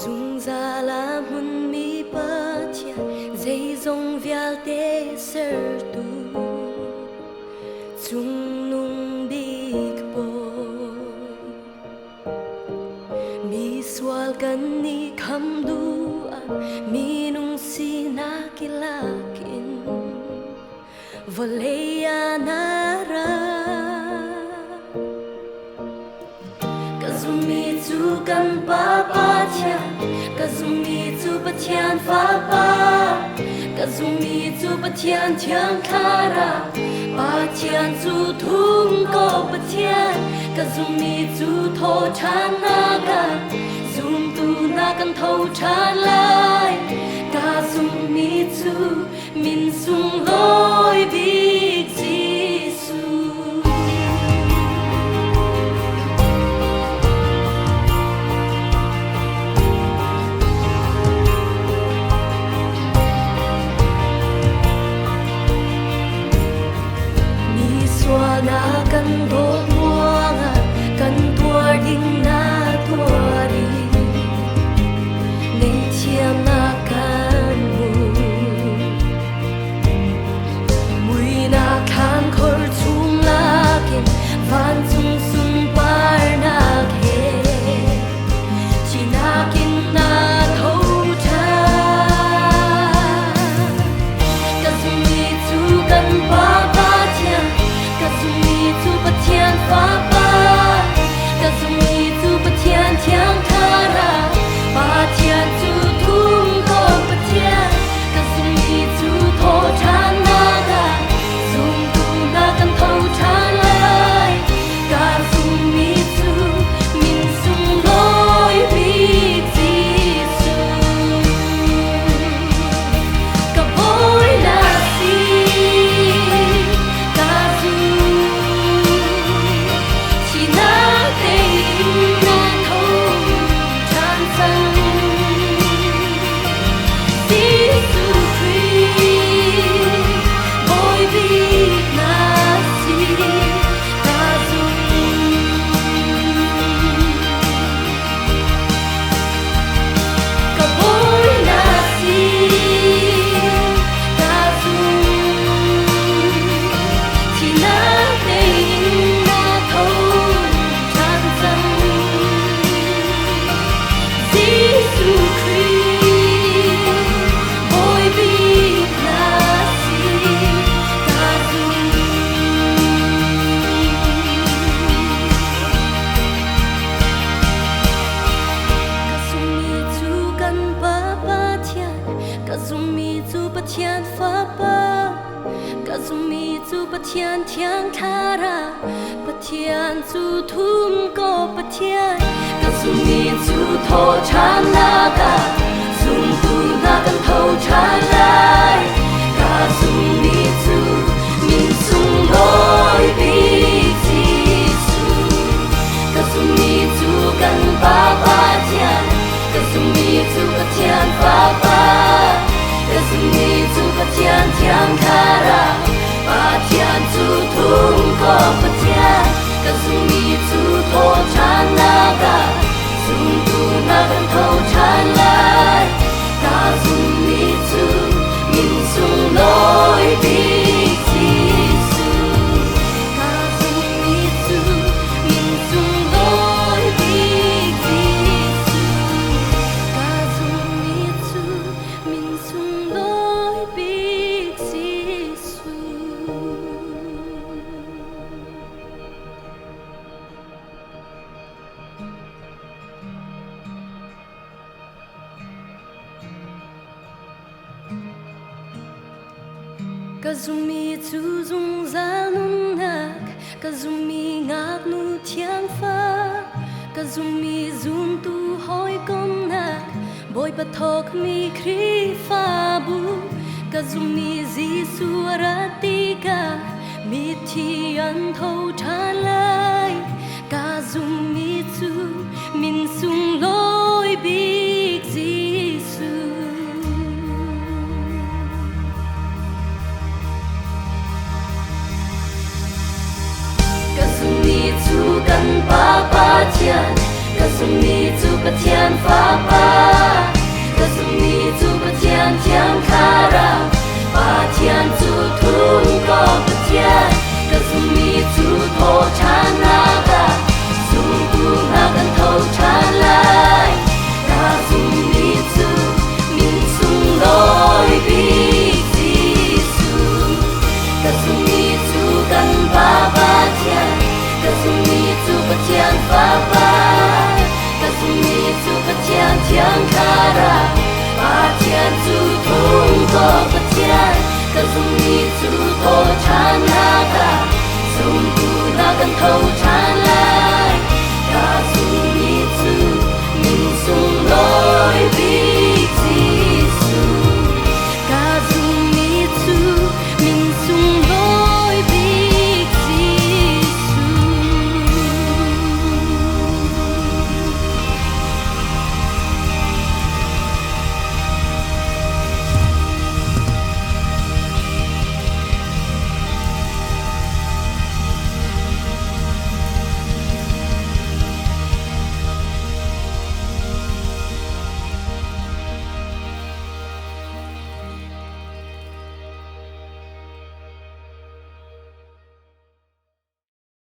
Dùng ra là muốn mi bớt chia dây dòng vial tê sơ tu Dùng nung big boy mi swal kan ni kham du mi nung si na kilakin Valeya nara Kazumi tu kan papa tia Kazumi tu patian papa Kazumi tu patian tiang kara Patian tu thung ko patian Kazumi tu tho chan naga Zum tu nagan tho chan lai Kazumi tu min sung loi big Jisu na kan do muanga kan tuar ding na tuari nei chiam na kan mui na kan khol chung lakin van chung sung par na khe chi na kin na thâu cha kazumi chu kan pa Kazumi tu patian papa Kazumi tu patian tiang kara Patian tu thung ko patian Kazumi tu tho chan naga Zum tu nagan thâu chan lai Kazumi tu min sung loi big Jisu Kaboy na si Kazumi tu patian papa Kazumi tu patian tiang kara Patian tu thum ko patian Kazumi tu tho chan naga Zum tu nagan tho chan lai Kazumi tu min sung loi big Jisu Kazumi tu kan papa tian Kazumi tu patian papa Kazumi tu patian tiang kara Patian tu thung ko patian Kazumi tu tho chan naga Zum tu nagan tho chan lai Kazumi tu min sung loi big Jisu Kazumi tu min sung loi big Jisu Kazumi tu min sung loi big Jisu Kazumi tu zung zal nun nak Kazumi ngak nu tiang fa Kazumi zun tu hoi kom nak Boy patok mi kri fa bu Kazumi Jisu aratika Mi tian thâu chan lai Kazumi tu min sung loi big Jisu Kazumi tu kan papa tian Kazumi tu patian papa tiếng khara ba thiên chu thung to bất thiên cả dung ni chu to chan na cả dung tu na kan thâu chan